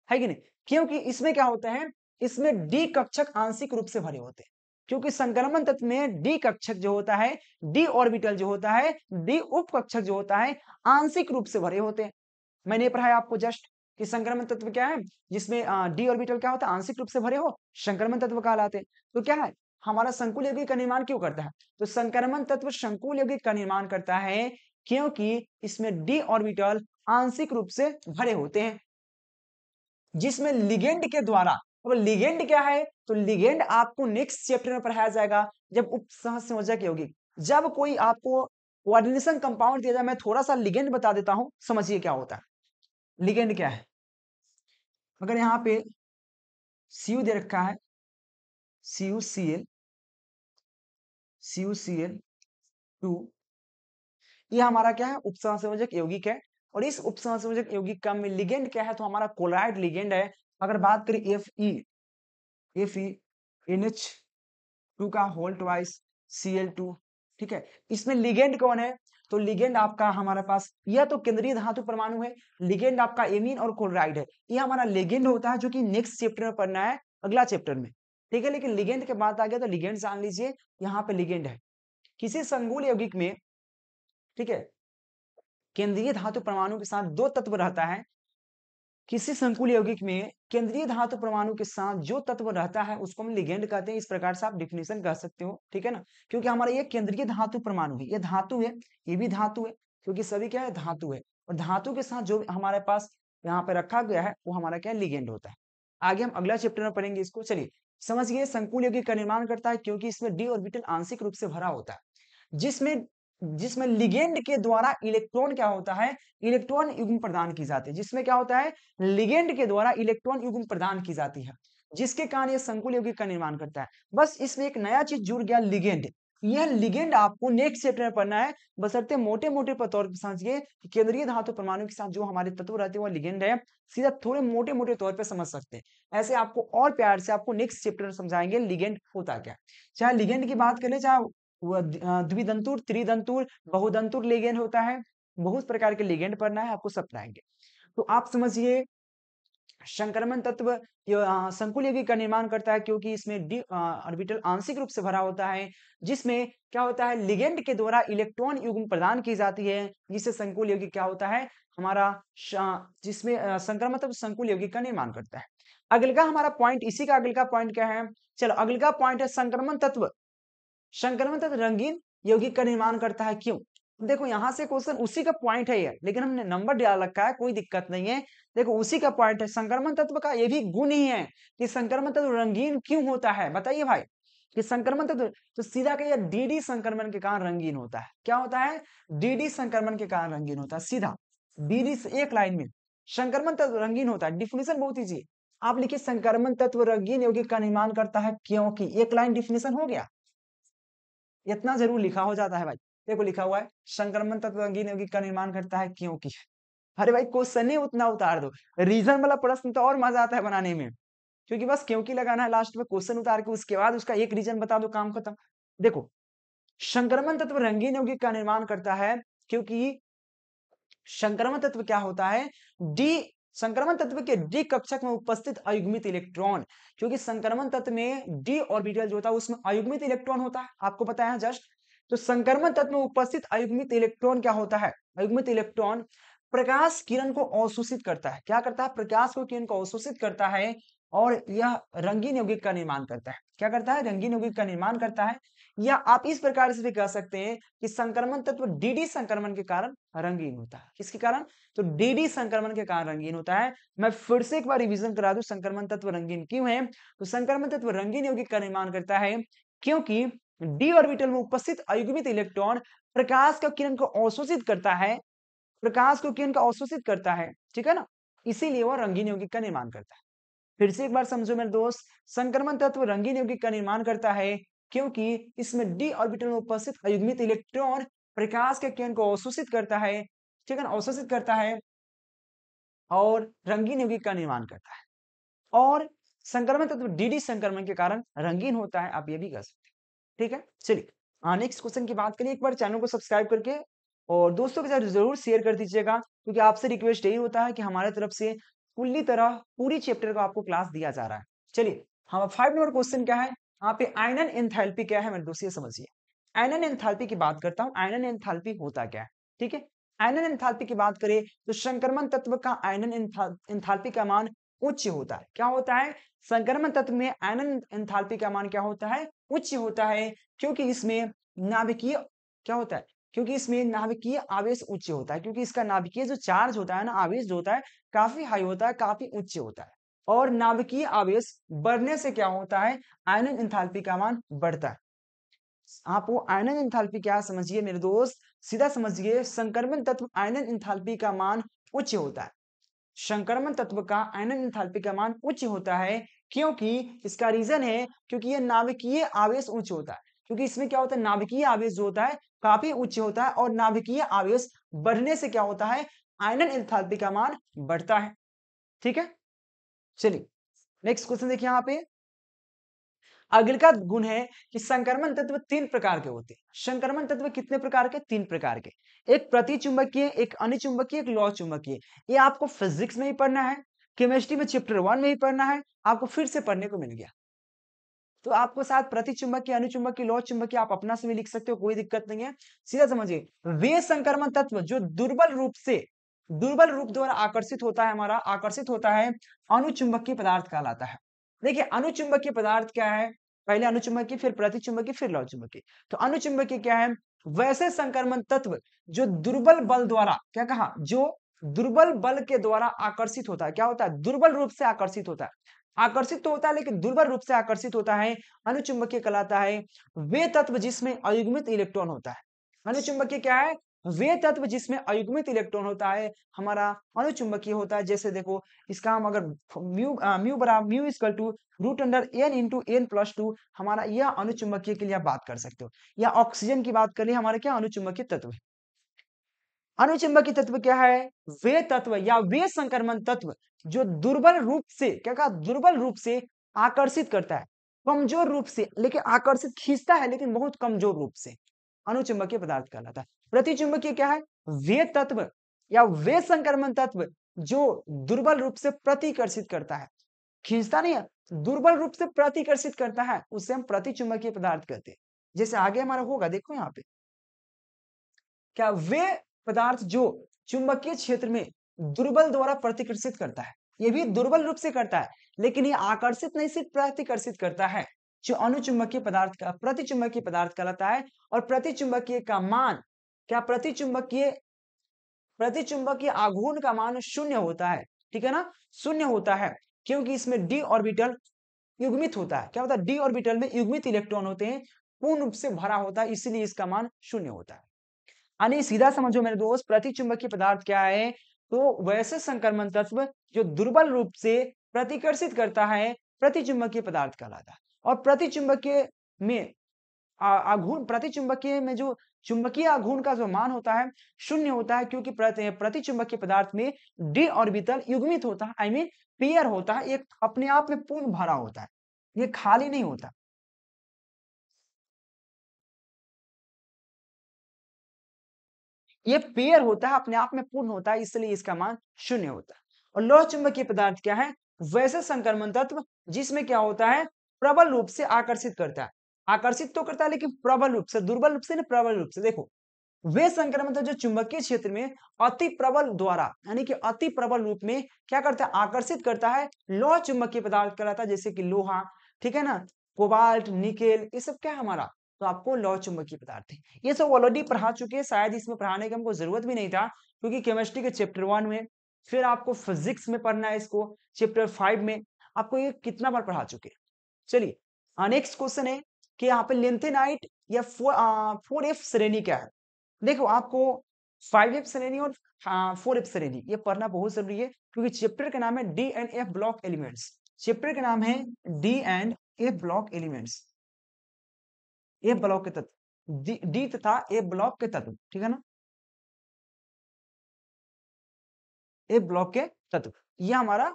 है कि नहीं, क्योंकि इसमें क्या होता है, इसमें डी कक्षक आंशिक रूप से भरे होते हैं, क्योंकि संक्रमण तत्व में डी कक्षक जो होता है, डी ऑर्बिटल जो होता है, डी उप कक्षक जो होता है, आंशिक रूप से भरे होते हैं। मैंने पढ़ाया आपको जस्ट कि संक्रमण तत्व क्या है, जिसमें डी ऑर्बिटल क्या होता है, आंशिक रूप से भरे हो, संक्रमण तत्व कहलाते हैं। तो क्या है, हमारा संकुल यौगिक का निर्माण क्यों करता है, तो संक्रमण तत्व संकुल यौगिक का निर्माण करता है क्योंकि इसमें डी ऑर्बिटल आंशिक रूप से भरे होते हैं, जिसमें लिगेंड के द्वारा, अब लिगेंड क्या है, तो लिगेंड आपको नेक्स्ट चैप्टर में पढ़ाया जाएगा जब उपसंयोजक यौगिक, जब कोई आपको कोऑर्डिनेशन कंपाउंड दिया जाए, मैं थोड़ा सा लिगेंड बता देता हूं, समझिए क्या होता है। लिगेंड क्या है, अगर यहाँ पे CU दे रखा है, CuCl, CuCl2, ये हमारा क्या है, उपसंयोजक यौगिक है, और इस उपसंयोजक यौगिक का में लिगेंड क्या है, तो हमारा कोलाइड लिगेंड है। अगर बात करें FeNH2 का होल ट्वाइस Cl2, ठीक है, इसमें लिगेंड कौन है, तो लिगेंड आपका हमारे पास यह तो केंद्रीय धातु परमाणु है, लिगेंड आपका एमीन और क्लोराइड है, ये हमारा लिगेंड होता है जो कि नेक्स्ट चैप्टर में पढ़ना है, अगला चैप्टर में, ठीक है। लेकिन लिगेंड के बात आ गया तो लिगेंड जान लीजिए, यहाँ पे लिगेंड है किसी संगुल यौगिक में, ठीक है, केंद्रीय धातु परमाणु के साथ दो तत्व रहता है, किसी संकुल यौगिक में केंद्रीय धातु परमाणु के साथ जो तत्व रहता है उसको हम लिगेंड कहते हैं। इस प्रकार से आप डिफिनेशन कर सकते हो, ठीक है ना, क्योंकि हमारा ये केंद्रीय धातु परमाणु है, ये धातु है, ये भी धातु है, क्योंकि सभी क्या है धातु है, और धातु के साथ जो हमारे पास यहाँ पे रखा गया है वो हमारा क्या लिगेंड होता है। आगे हम अगला चैप्टर में पढ़ेंगे इसको। चलिए समझिए, संकुल यौगिक का निर्माण करता है क्योंकि इसमें डी ऑर्बिटल आंशिक रूप से भरा होता है, जिसमें जिसमें लिगेंड के द्वारा इलेक्ट्रॉन क्या होता है, इलेक्ट्रॉन युग्म प्रदान की जाती है, जिसमें क्या होता है, लिगेंड के द्वारा इलेक्ट्रॉन युग्म प्रदान की जाती है, जिसके कारण यह संकुल यौगिक का निर्माण करता है। बस इसमें एक नया चीज जुड़ गया, लिगेंड। यह लिगेंड आपको नेक्स्ट चैप्टर में पढ़ना है, बशर्ते मोटे मोटे तौर पर समझिए कि केंद्रीय धातु परमाणु के साथ जो हमारे तत्व रहते हैं वो लिगेंड है, सीधा थोड़े मोटे मोटे तौर पर समझ सकते हैं। ऐसे आपको और प्यार से आपको नेक्स्ट चैप्टर में समझाएंगे लिगेंड होता क्या। चाहे लिगेंड की बात करें, चाहे द्विदंतुर, त्रिदंतुर, बहुदंतुर लिगेंड होता है, बहुत प्रकार के लिगेंड पढ़ना है आपको, सब पढ़ाएंगे। तो आप समझिए, संक्रमण तत्व संकुल यौगिक का निर्माण करता है क्योंकि इसमें डी ऑर्बिटल आंशिक रूप से भरा होता है, जिसमें क्या होता है, लिगेंड के द्वारा इलेक्ट्रॉन युग्म प्रदान की जाती है, जिससे संकुल यौगिक क्या होता है हमारा, जिसमें संक्रमण तत्व संकुल यौगिक का निर्माण करता है। अगला हमारा पॉइंट, इसी का अगला पॉइंट क्या है, चलो अगला पॉइंट है संक्रमण तत्व। संक्रमण तत्व रंगीन यौगिक का निर्माण करता है, क्यों? देखो यहाँ से क्वेश्चन उसी का पॉइंट है ये, लेकिन हमने नंबर डाल रखा है, कोई दिक्कत नहीं है। देखो उसी का पॉइंट है, संक्रमण तत्व का ये भी गुण ही है कि संक्रमण तत्व रंगीन क्यों होता है, बताइए भाई। कि संक्रमण तत्व तो सीधा कहिए डीडी संक्रमण के कारण रंगीन होता है। क्या होता है? डीडी संक्रमण के कारण रंगीन होता है, सीधा डीडी से एक लाइन में संक्रमण तत्व रंगीन होता है। डिफिनेशन बहुत ईजी, आप लिखिए संक्रमण तत्व रंगीन यौगिक का निर्माण करता है क्योंकि, एक लाइन डिफिनेशन हो गया, इतना जरूर लिखा हो जाता है भाई। देखो लिखा हुआ है संक्रमण तत्व रंगीन यौगिक का निर्माण करता है क्योंकि। अरे भाई क्वेश्चन ही उतना उतार दो, रीजन वाला प्रश्न तो और मजा आता है बनाने में, क्योंकि बस क्योंकि लगाना है लास्ट में, क्वेश्चन उतार के उसके बाद उसका एक रीजन बता दो, काम खत्म। देखो संक्रमण तत्व रंगीन यौगिक का निर्माण करता है क्योंकि संक्रमण तत्व क्या होता है, डी संक्रमण तत्व के डी कक्षक में उपस्थित अयुग्मित इलेक्ट्रॉन, क्योंकि संक्रमण तत्व में डी ऑर्बिटल जो होता है उसमें अयुग्मित इलेक्ट्रॉन होता है, आपको पता है जस्ट। तो संक्रमण तत्व में उपस्थित अयुग्मित इलेक्ट्रॉन क्या होता है, अयुग्मित इलेक्ट्रॉन प्रकाश किरण को अवशोषित करता है। क्या करता है? प्रकाश को किरण को अवशोषित करता है और यह रंगीन यौगिक का निर्माण करता है। क्या करता है? रंगीन यौगिक का निर्माण करता है। या आप इस प्रकार से भी कह सकते हैं कि संक्रमण तत्व डीडी संक्रमण के कारण रंगीन होता है। किसके कारण? तो डीडी संक्रमण के कारण रंगीन होता है। मैं फिर से एक बार रिवीजन करा दूं, संक्रमण तत्व रंगीन क्यों है? तो संक्रमण तत्व रंगीन यौगिक का निर्माण करता है क्योंकि डी ऑर्बिटल में उपस्थित अयुग्मित इलेक्ट्रॉन प्रकाश का किरण को अवशोषित करता है, प्रकाश को किरण को अवशोषित करता है, ठीक है ना, इसीलिए वह रंगीन यौगिक का निर्माण करता है। फिर से एक बार समझो मेरे दोस्त, संक्रमण तत्व रंगीन यौगिक का निर्माण करता है क्योंकि इसमें डी ऑर्बिटल में उपस्थित अयुग्मित इलेक्ट्रॉन प्रकाश के किरण को अवशोषित करता है, ठीक है ना, अवशोषित करता है और रंगीन यौगिक का निर्माण करता है। और संक्रमण तत्व डीडी संक्रमण के कारण रंगीन होता है, आप ये भी कह सकते हैं, ठीक है। चलिए नेक्स्ट क्वेश्चन की बात करिए। एक बार चैनल को सब्सक्राइब करके और दोस्तों के साथ जरूर शेयर कर दीजिएगा, क्योंकि आपसे रिक्वेस्ट यही होता है कि हमारे तरफ से पूरी तरह पूरी चैप्टर का आपको क्लास दिया जा रहा है। चलिए हम 5 नंबर क्वेश्चन क्या है, यहाँ पे आयनन एंथैल्पी क्या है, मेरे दोस्त समझिए। आयनन एंथैल्पी की बात करता हूँ, आयनन एंथैल्पी होता क्या है, ठीक है। आयनन एंथैल्पी की बात करें तो संक्रमण तत्व का आयनन एंथैल्पी का मान उच्च होता है। क्या होता है? संक्रमण तत्व में आयनन एंथैल्पी का मान क्या होता है? उच्च होता है, क्योंकि इसमें नाभिकीय क्या होता है, क्योंकि इसमें नाभिकीय आवेश उच्च होता है, क्योंकि इसका नाभिकीय जो चार्ज होता है ना, आवेश जो होता है काफी हाई होता है, काफी उच्च होता है। और नाभिकीय आवेश बढ़ने से क्या होता है? आयनन एंथैल्पी का मान बढ़ता है। आप वो आयनन एंथैल्पी क्या समझिए मेरे दोस्त, सीधा समझिए, संक्रमण तत्व आयनन एंथैल्पी का मान उच्च होता है। संक्रमण तत्व का आयनन एंथैल्पी का मान उच्च होता है क्योंकि इसका रीजन है क्योंकि यह नाभिकीय आवेश उच्च होता है, क्योंकि इसमें क्या होता है, नाभिकीय आवेश जो होता है काफी उच्च होता है और नाभिकीय आवेश बढ़ने से क्या होता है, आयनन एंथैल्पी का मान बढ़ता है, ठीक है। चलिए नेक्स्ट क्वेश्चन देखिए यहाँ पे, अगले का गुण है कि संक्रमण तत्व 3 प्रकार के होते हैं। संक्रमण तत्व कितने प्रकार के? 3 प्रकार के। एक प्रतिचुंबकीय, एक अनिचुंबकीय, एक लौ चुंबकीय। ये आपको फिजिक्स में ही पढ़ना है, केमिस्ट्री में चैप्टर 1 में ही पढ़ना है, आपको फिर से पढ़ने को मिल गया। तो आपको साथ प्रतिचुंबकीय, अणुचुंबकीय, लौ चुंबकीय आप अपना से भी लिख सकते हो, कोई दिक्कत नहीं है। सीधा समझिए, वे संक्रमण तत्व जो दुर्बल रूप द्वारा आकर्षित होता है, हमारा आकर्षित होता है, अणुचुंबकीय पदार्थ कहलाता है। देखिए अणुचुंबकीय पदार्थ क्या है? पहले अणुचुंबकीय, फिर प्रतिचुंबकीय, फिर लौ चुंबकीय। तो अणुचुंबकीय क्या है? वैसे संक्रमण तत्व जो दुर्बल बल द्वारा, क्या कहा? जो दुर्बल बल के द्वारा आकर्षित होता है। क्या होता है? दुर्बल रूप से आकर्षित होता है। आकर्षित तो होता है लेकिन दुर्बल रूप से आकर्षित होता है, अणुचुंबकीय कहलाता है। वे तत्व जिसमें अयुग्मित इलेक्ट्रॉन होता है। अणुचुंबकीय क्या है? वे तत्व जिसमें अयुग्मित इलेक्ट्रॉन होता है, हमारा अणुचुंबकीय होता है। जैसे देखो, इसका हम अगर mu equal to root under N into N plus two, हमारा यह अणुचुंबकीय के लिए आप बात कर सकते हो। या ऑक्सीजन की बात करें, हमारे क्या अणुचुंबकीय तत्व है। अणुचुंबकीय तत्व क्या है? वे तत्व या वे संक्रमण तत्व जो दुर्बल रूप से, क्या कहा? दुर्बल रूप से आकर्षित करता है, कमजोर रूप से, लेकिन आकर्षित खींचता है लेकिन बहुत कमजोर रूप से, अणुचुंबकीय पदार्थ कहलाता है। प्रतिचुंबकीय क्या है? वे तत्व या वे संक्रमण तत्व जो दुर्बल रूप से प्रतिकर्षित करता है, खींचता नहीं है, दुर्बल रूप से प्रतिकर्षित करता है, उसे हम प्रतिचुंबकीय पदार्थ कहते हैं। जैसे आगे हमारा होगा, देखो यहाँ पे क्या, वे पदार्थ जो चुंबकीय क्षेत्र में दुर्बल द्वारा प्रतिकर्षित करता है, ये भी दुर्बल रूप से करता है, लेकिन ये आकर्षित नहीं, सिर्फ प्रतिकर्षित करता है, जो अणुचुंबकीय पदार्थ का प्रतिचुंबकीय पदार्थ कहलाता है। और प्रतिचुंबकीय का मान क्या? प्रतिचुंबकीय आघूर्ण का मान शून्य होता है, ठीक है ना? शून्य होता है, क्योंकि इसमें डी ऑर्बिटल युग्मित होता है। क्या होता है? डी ऑर्बिटल में युग्मित इलेक्ट्रॉन होते हैं, पूर्ण रूप से भरा होता है, इसीलिए इसका मान शून्य होता है। यानी सीधा समझो मेरे दोस्त, प्रतिचुंबकीय पदार्थ क्या है? तो वैसे संक्रमण तत्व जो दुर्बल रूप से प्रतिकर्षित करता है, प्रतिचुंबकीय पदार्थ कहलाता है। और प्रतिचुंबकीय में आघूर्ण, प्रतिचुंबकीय में जो चुंबकीय आघूर्ण का जो मान होता है, शून्य होता है, क्योंकि प्रतिचुंबकीय पदार्थ में डी ऑर्बिटल युग्मित होता है, आई मीन पेयर होता है, एक अपने आप में पूर्ण भरा होता है, ये खाली नहीं होता। ये पेयर होता है, अपने आप में पूर्ण होता है, इसलिए इसका मान शून्य होता है। और लौह चुंबकीय पदार्थ क्या है? वैसे संक्रमण तत्व जिसमें क्या होता है? प्रबल रूप से आकर्षित करता है। आकर्षित तो करता है लेकिन प्रबल रूप से, दुर्बल रूप से ना, प्रबल रूप से। देखो, वे संक्रमण तत्व जो चुंबकीय क्षेत्र में अति प्रबल द्वारा, यानी कि अति प्रबल रूप में क्या करता है? आकर्षित करता है, लौह चुंबकीय पदार्थ कहलाता है, जैसे कि लोहा, ठीक है ना, कोबाल्ट, निकेल, ये सब क्या है हमारा? तो आपको लौह चुंबकीय पदार्थ है। ये सब ऑलरेडी पढ़ा चुके हैं, शायद इसमें पढ़ाने की हमको जरूरत भी नहीं था, क्योंकि केमिस्ट्री के चैप्टर 1 में, फिर आपको फिजिक्स में पढ़ना है इसको, चैप्टर 5 में आपको ये कितना बार पढ़ा चुके हैं। चलिए नेक्स्ट क्वेश्चन है कि यहाँ पे लेंथेनाइट या 4F श्रेणी क्या है? देखो, आपको 5F श्रेणी और 4F श्रेणी ये पढ़ना बहुत जरूरी है, क्योंकि चैप्टर का नाम है D and F block elements. Chapter का नाम है D and F block elements, A block के तत्व, डी तथा ए ब्लॉक के तत्व, ठीक है ना, ए ब्लॉक के तत्व, ये हमारा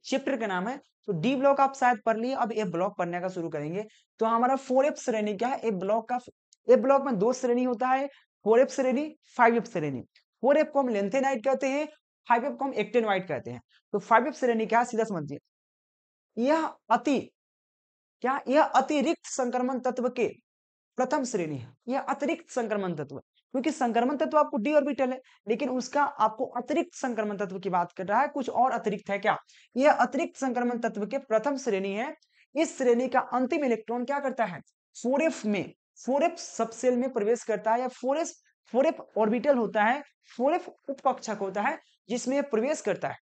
चैप्टर का नाम है। तो डी ब्लॉक आप शायद पढ़ लिए, अब ए ब्लॉक पढ़ने का शुरू करेंगे। तो हमारा 4F श्रेणी क्या है? ए ब्लॉक का, ए ब्लॉक में 2 श्रेणी होता है, 4F श्रेणी, 5F श्रेणी। 4F को हम लेंथेनाइट कहते हैं, 5F को हम एक्टेनोइट कहते हैं। तो 5F श्रेणी क्या है? सीधा समझिए, यह अति क्या, यह अतिरिक्त संक्रमण तत्व के प्रथम श्रेणी है। यह अतिरिक्त संक्रमण तत्व है, क्योंकि संक्रमण तत्व आपको डी ऑर्बिटल है, लेकिन उसका आपको अतिरिक्त संक्रमण तत्व की बात कर रहा है, कुछ और अतिरिक्त है क्या? यह अतिरिक्त संक्रमण तत्व के प्रथम श्रेणी है। इस श्रेणी का अंतिम इलेक्ट्रॉन क्या करता है? 4F में, 4F सबसेल में प्रवेश करता है, या 4F ऑर्बिटल होता है, 4F उपकक्षक होता है, जिसमें यह प्रवेश करता है,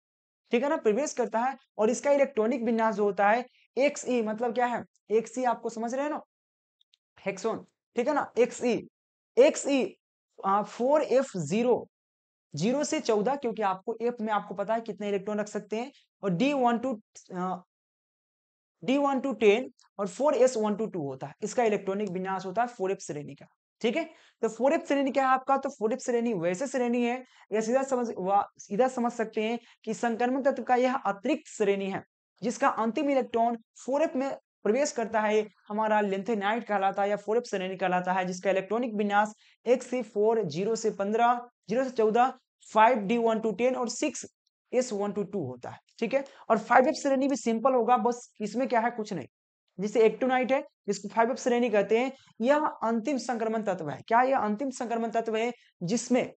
ठीक है ना, प्रवेश करता है। और इसका इलेक्ट्रॉनिक विन्यास जो होता है XE, मतलब क्या है? XE आपको समझ रहे हैं ना, हेक्सोन, ठीक है ना, एक्स ई 4F0, 0 से 14, क्योंकि आपको एफ में आपको पता है कितने इलेक्ट्रॉन रख सकते हैं। और D1 to 10 और 4S1 to 2 होता है, इसका इलेक्ट्रॉनिक विन्यास होता है 4F श्रेणी का, ठीक है। तो 4F श्रेणी क्या है आपका? तो 4F श्रेणी वैसे श्रेणी है, या सीधा समझ सकते हैं कि संक्रमण तत्व का यह अतिरिक्त श्रेणी है, जिसका अंतिम इलेक्ट्रॉन 4F में प्रवेश करता है हमारा लेंथेनाइट कहलाता है या 4f श्रेणी कहलाता है, जिसका इलेक्ट्रॉनिक विन्यास XC4 0 से 15, 0 से 14, 5D1 to 10 और 6S1 to 2 होता है। ठीक है, और 5f श्रेणी भी सिंपल होगा, बस इसमें क्या है, कुछ नहीं। जिसे एक्टिनाइट है, इसको 5f श्रेणी कहते हैं। यह अंतिम संक्रमण तत्व है। क्या यह अंतिम संक्रमण तत्व है, जिसमें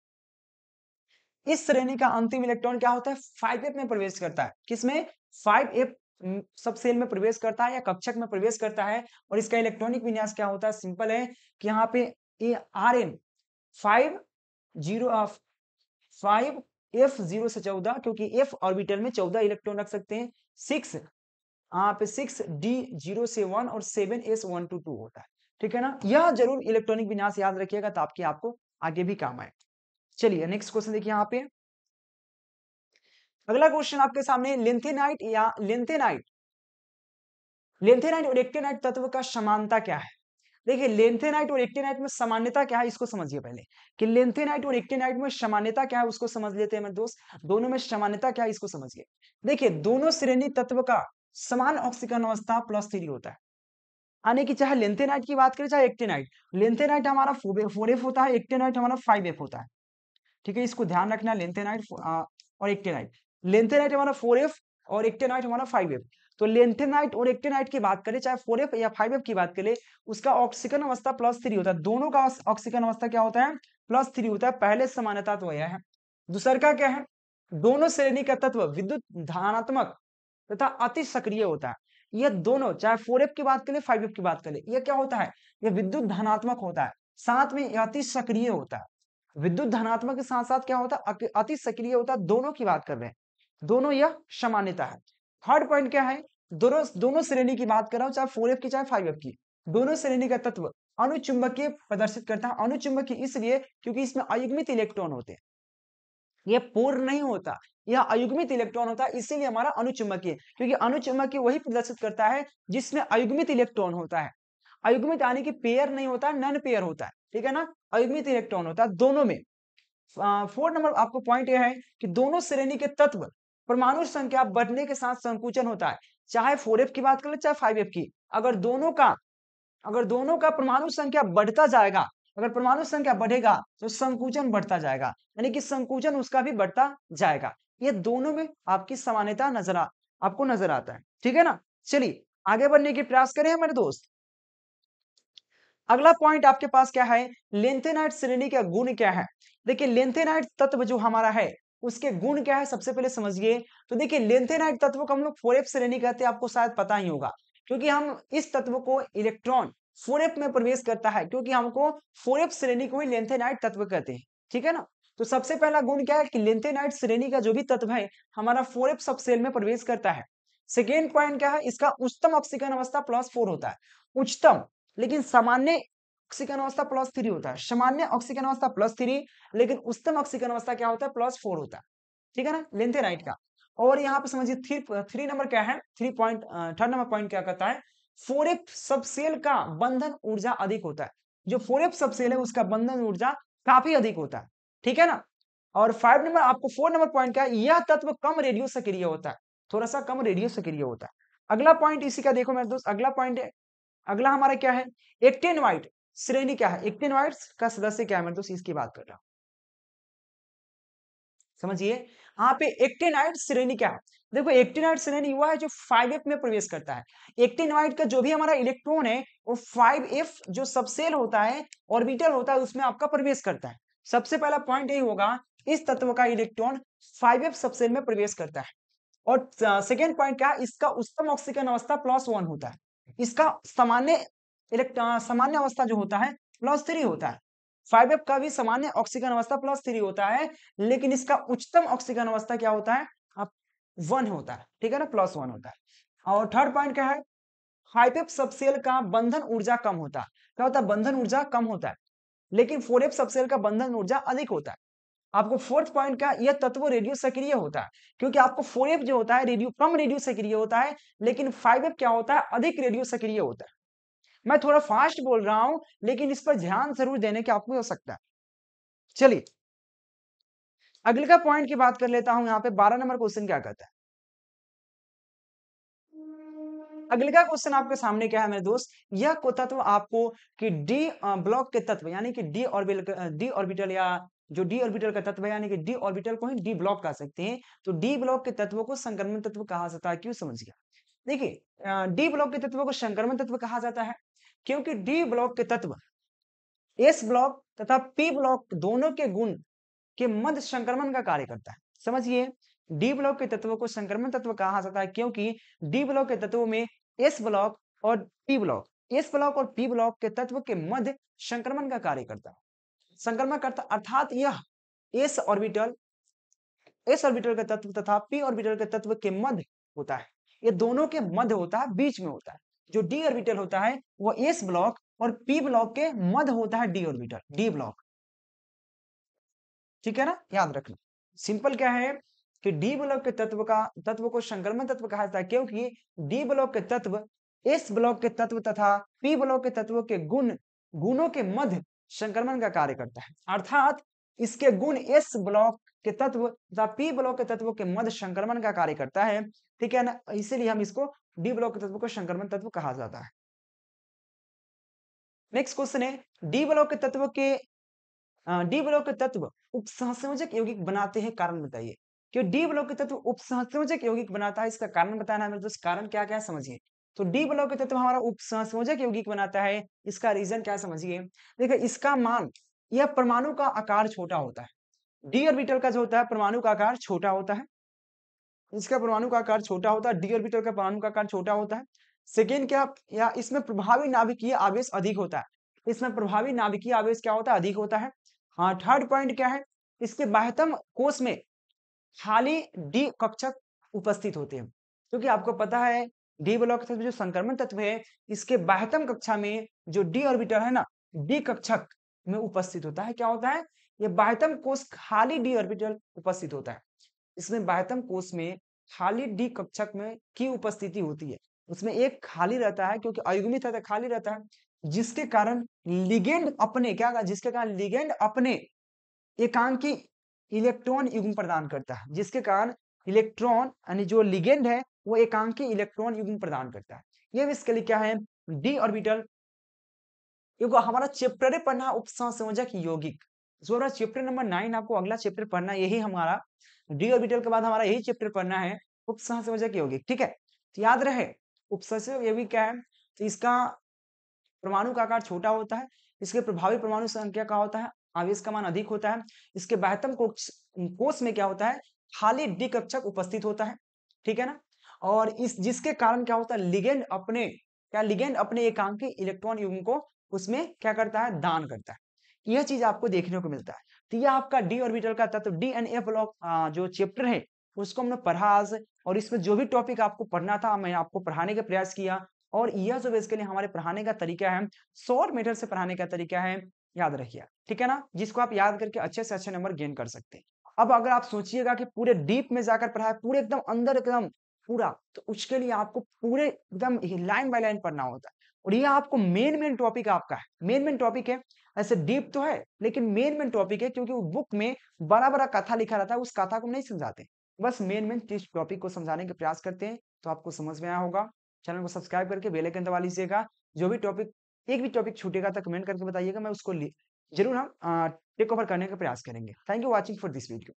इस श्रेणी का अंतिम इलेक्ट्रॉन क्या होता है, 5f में प्रवेश करता है। किसमें, 5f सब सेल में प्रवेश करता है या कक्षक में प्रवेश करता है। और इसका इलेक्ट्रॉनिक विन्यास क्या होता है, सिंपल है कि यहाँ पे Rn 5f 0 से 14, क्योंकि f ऑर्बिटल में 14 इलेक्ट्रॉन रख सकते हैं। 6 यहाँ पे 6D0 से 1 और 7S1 to 2 होता है। ठीक है ना, यह जरूर इलेक्ट्रॉनिक विन्यास याद रखिएगा ताकि आपको आगे भी काम आए। चलिए नेक्स्ट क्वेश्चन देखिए यहाँ पे। अगला क्वेश्चन आपके सामने, लेंथेनाइट और एक्टिनाइट तत्व का समानता क्या है। देखिए लेंथेनाइट और एक्टिनाइट में सामान्यता क्या है, इसको समझिए पहले कि लेंथेनाइट और एक्टिनाइट में सामान्यता क्या है, उसको समझ लेते हैं मेरे दोस्त। दोनों में सामान्यता क्या है, इसको समझिए। देखिए दोनों श्रेणी तत्व का समान ऑक्सीकरण अवस्था +3 होता है। यानी कि चाहे लेंथेनाइट की बात करें चाहे एक्टिनाइट, लेंथेनाइट हमारा 4f होता है, एक्टिनाइट हमारा 5f होता है। ठीक है, इसको ध्यान रखना, लेंथेनाइट और एक्टिनाइट। लेंथेनाइट हमारा 4f और एक्टिनाइट हमारा 5f। तो लेंथेनाइट और एक्टिनाइट की बात करें चाहे 4f या 5f की बात करें, उसका ऑक्सीकरण अवस्था +3 होता है। दोनों का ऑक्सीकरण अवस्था क्या होता है, +3 होता है। पहले समानता तो यह है। दूसरा का क्या है, दोनों श्रेणी का तत्व विद्युत धनात्मक तथा अति सक्रिय होता है। यह दोनों चाहे 4f की बात करें 5f की बात करें, यह क्या होता है, यह विद्युत धनात्मक होता है, साथ में यह अति सक्रिय होता है। विद्युत धनात्मक के साथ साथ क्या होता है, अति सक्रिय होता है। दोनों की बात कर रहे हैं, दोनों यह सामान्यता है। थर्ड पॉइंट क्या है, दोनों श्रेणी की बात कर रहा हूं, चाहे 4f की चाहे 5f की, दोनों श्रेणी का तत्व अनुचुंबकीय प्रदर्शित करता है। अनुचुंबकीय इसलिए क्योंकि इसमें अयुग्मित इलेक्ट्रॉन होते हैं, यह पूर्ण नहीं होता, यह अयुग्मित इलेक्ट्रॉन होता है, इसीलिए हमारा अनुचुंबकीय। क्योंकि अनुचुंबकीय वही प्रदर्शित करता है जिसमें अयुग्मित इलेक्ट्रॉन होता है। अयुग्मित यानी कि पेयर नहीं होता, नन पेयर होता है। ठीक है ना, अयुग्मित इलेक्ट्रॉन होता है दोनों में। 4 नंबर आपको पॉइंट यह है कि दोनों श्रेणी के तत्व परमाणु संख्या बढ़ने के साथ संकुचन होता है। चाहे 4f की बात करें चाहे 5f की, अगर दोनों का परमाणु संख्या बढ़ता जाएगा, अगर परमाणु संख्या बढ़ेगा तो संकुचन बढ़ता जाएगा, यानी कि संकुचन उसका भी बढ़ता जाएगा। ये दोनों में आपकी समानता आपको नजर आता है। ठीक है ना, चलिए आगे बढ़ने की प्रयास करें हमारे दोस्त। अगला पॉइंट आपके पास क्या है, लेंथेनाइट श्रेणी का गुण क्या है। देखिए लेंथेनाइट तत्व जो हमारा है उसके गुण क्या है, सबसे पहले समझिए। तो देखिए लेंथेनाइट तत्व को हम लोग 4f श्रेणी कहते हैं, आपको शायद पता ही होगा, क्योंकि हम इस तत्व को इलेक्ट्रॉन 4f में प्रवेश करता है, क्योंकि हमको 4f श्रेणी को ही लेंथेनाइट तत्व कहते हैं। ठीक है ना, तो सबसे पहला गुण क्या है कि लेंथेनाइट श्रेणी का जो भी तत्व है हमारा 4f सब सेल में प्रवेश करता है। सेकेंड पॉइंट क्या है, इसका उच्चतम ऑक्सीकरण अवस्था +4 होता है। उच्चतम, लेकिन सामान्य ऑक्सीकरण अवस्था +3 होता है। सामान्य ऑक्सीकरण अवस्था +3, लेकिन उच्चतम ऑक्सीकरण अवस्था क्या होता है, +4 होता है। ठीक है ना, लेंथेनाइट का। और यहाँ पे समझिए थ्री नंबर क्या है, थर्ड नंबर पॉइंट क्या कहता है, 4f सबसेल का बंधन ऊर्जा अधिक होता है। जो 4f सबसेल है उसका बंधन ऊर्जा काफी अधिक होता है। ठीक है ना, और 4 नंबर पॉइंट क्या है, यह तत्व कम रेडियो सक्रिय होता है, थोड़ा सा कम रेडियो सक्रिय होता है। अगला पॉइंट इसी का देखो मेरे दोस्त, अगला पॉइंट है, अगला हमारा क्या है, एक्टेनवाइट श्रेणी क्या है, एक्टेनवाइट का सदस्य क्या है मेरे दोस्त, इसकी बात कर रहा हूं। समझिए यहाँ पे एक्टेनाइट श्रेणी क्या है। देखो एक्टेनाइट श्रेणी वह है जो 5f में प्रवेश करता है। एक्टेनाइट का जो भी हमारा इलेक्ट्रॉन है वो 5f जो सबसेल होता है, ऑर्बिटल होता है, उसमें आपका प्रवेश करता है। सबसे पहला पॉइंट यही होगा, इस तत्व का इलेक्ट्रॉन 5f सबसेल में प्रवेश करता है। और सेकेंड पॉइंट क्या है, इसका उच्चतम ऑक्सीकरण अवस्था +1 होता है। इसका सामान्य अवस्था जो होता है +3 होता है। 5f का भी सामान्य ऑक्सीकरण अवस्था +3 होता है, लेकिन इसका उच्चतम ऑक्सीकरण अवस्था क्या होता है, अब 1 होता है। ठीक है ना, +1 होता है। और थर्ड पॉइंट क्या है, 5f सबसेल का बंधन ऊर्जा कम होता है। क्या होता है, बंधन ऊर्जा कम होता है, लेकिन 4f सबसेल का बंधन ऊर्जा अधिक होता है। आपको फोर्थ पॉइंट का, यह तत्व रेडियो सक्रिय होता है, क्योंकि आपको 4f जो होता है कम रेडियो सक्रिय होता है, लेकिन 5f क्या होता है, अधिक रेडियो सक्रिय होता है। मैं थोड़ा फास्ट बोल रहा हूं, लेकिन इस पर ध्यान जरूर देने की आपको आवश्यकता है। चलिए अगले का पॉइंट की बात कर लेता हूं। यहाँ पे 12 नंबर क्वेश्चन क्या कहता है, अगले का क्वेश्चन आपके सामने क्या है मेरे दोस्त, यह को तत्व आपको कि डी ब्लॉक के तत्व यानी कि डी ऑर्बिटल या जो डी ऑर्बिटल का तत्व है यानी कि डी ऑर्बिटल को ही डी ब्लॉक कह सकते हैं, तो डी ब्लॉक के तत्वों को संक्रमण तत्व कहा जाता है। क्यों, समझिए। देखिए डी ब्लॉक के तत्वों को संक्रमण तत्व कहा जाता है क्योंकि डी ब्लॉक के तत्व एस ब्लॉक तथा पी ब्लॉक दोनों के गुण के मध्य संक्रमण का कार्य करता है। समझिए, डी ब्लॉक के तत्वों को संक्रमण तत्व कहा जाता है क्योंकि डी ब्लॉक के तत्वों में एस ब्लॉक और पी ब्लॉक पी ब्लॉक के तत्व के मध्य संक्रमण का कार्य करता है। संक्रमण करता अर्थात यह एस ऑर्बिटल के तत्व तथा पी ऑर्बिटल के तत्व के मध्य होता है। ये दोनों के मध्य होता है, बीच में होता है। जो डी ऑर्बिटल होता है वो एस ब्लॉक और पी ब्लॉक के मध्य होता है, डी ऑर्बिटल डी ब्लॉक। ठीक है ना, याद रखना। सिंपल क्या है कि डी ब्लॉक के तत्व को संक्रमण तत्व कहा जाता है क्योंकि डी ब्लॉक के तत्व एस ब्लॉक के तत्व तथा पी ब्लॉक के तत्व के गुणों के मध्य संक्रमण का कार्य करता है। अर्थात इसके गुण एस ब्लॉक के तत्व तथा पी ब्लॉक के तत्व के मध्य संक्रमण का कार्य करता है। ठीक है ना, इसीलिए हम इसको डी ब्लॉक के तत्व को संक्रमण तत्व कहा जाता है। नेक्स्ट क्वेश्चन है, डी ब्लॉक के तत्व उपसंयोजक यौगिक बनाते हैं, कारण बताइए। कि डी ब्लॉक के तत्व उपसंयोजक यौगिक बनाता है, इसका कारण बताना है मेरे दोस्त। कारण क्या क्या है समझिए। तो डी ब्लॉक के तत्व हमारा उपसंयोजक यौगिक बनाता है, इसका रीजन क्या समझिए। देखिए इसका मान, यह परमाणु का आकार छोटा होता है। डी ऑर्बिटल का जो होता है परमाणु का आकार छोटा होता है, इसका परमाणु का आकार छोटा होता है, डी ऑर्बिटल का परमाणु का आकार छोटा होता है। सेकेंड क्या, या इसमें प्रभावी नाभिकीय आवेश अधिक होता है। इसमें प्रभावी नाभिकीय आवेश क्या होता है, अधिक होता है। हाँ, थर्ड पॉइंट क्या है, इसके बाह्यतम कोश में खाली डी कक्षक उपस्थित होते हैं, क्योंकि आपको पता है डी ब्लॉक के तत्व जो संक्रमण तत्व है, इसके बाह्यतम कक्षा में जो डी ऑर्बिटल है ना, डी कक्षक में उपस्थित होता है। क्या होता है, ये बाह्यतम कोश खाली डी ऑर्बिटल उपस्थित होता है। इसमें बाह्यतम कोश में खाली डी कक्षक में की उपस्थिति होती है। उसमें एक खाली रहता है क्योंकि अयुग्मित रहता है, खाली रहता है, जिसके कारण लिगेंड अपने एकांकी इलेक्ट्रॉन युग्म प्रदान करता है। जिसके कारण इलेक्ट्रॉन यानी जो लिगेंड है वो एकांकी इलेक्ट्रॉन युग्म प्रदान करता है। ये इसके लिए क्या है, डी ऑर्बिटल। हमारा चैप्टर है पढ़ना उपसंयोजक यौगिक, जो हमारा चैप्टर नंबर 9 आपको अगला चैप्टर पढ़ना, यही हमारा डी ऑर्बिटल के बाद हमारा यही चैप्टर पढ़ना है, उपसंयोजक यौगिक। ठीक है, तो याद रहे उपसंयोजक यौगिक क्या है, तो इसका परमाणु का आकार छोटा होता है, इसके प्रभावी परमाणु संख्या का होता है, आवेश का मान अधिक होता है, इसके बाह्यतम कोश में क्या होता है, खाली डी कक्षक उपस्थित होता है। ठीक है ना, और इस जिसके कारण क्या होता है, लिगेंड अपने एकांकी इलेक्ट्रॉन युग्म को उसमें क्या करता है, दान करता है। यह चीज आपको देखने को मिलता है। तो यह आपका डी ऑर्बिटल का तत्व डी एंड ए ब्लॉक जो चैप्टर है उसको हमने पढ़ा आज, और इसमें जो भी टॉपिक आपको पढ़ना था मैं आपको पढ़ाने का प्रयास किया। और यह जो बेसिकली हमारे पढ़ाने का तरीका है, शॉर्ट मेथड से पढ़ाने का तरीका है, याद रखिए। ठीक है ना, जिसको आप याद करके अच्छे से अच्छे नंबर गेन कर सकते हैं। अब अगर आप सोचिएगा कि पूरे डीप में जाकर पढ़ा है, पूरे एकदम अंदर एकदम पूरा, तो उसके लिए आपको पूरे एकदम लाइन बाय लाइन पढ़ना होता है। और ये आपको मेन टॉपिक आपका है, मेन टॉपिक है। ऐसे डीप तो है लेकिन मेन टॉपिक है, क्योंकि बुक में बड़ा बड़ा कथा लिखा रहता है, उस कथा को नहीं समझाते, बस मेन टॉपिक को समझाने का प्रयास करते हैं। तो आपको समझ में आया होगा। चैनल को सब्सक्राइब करके बेल आइकन दबा लीजिएगा। जो भी टॉपिक, एक भी टॉपिक छूटेगा तो कमेंट करके बताइएगा, मैं उसको जरूर हम टेक ओवर करने का प्रयास करेंगे। Thank you watching for this video.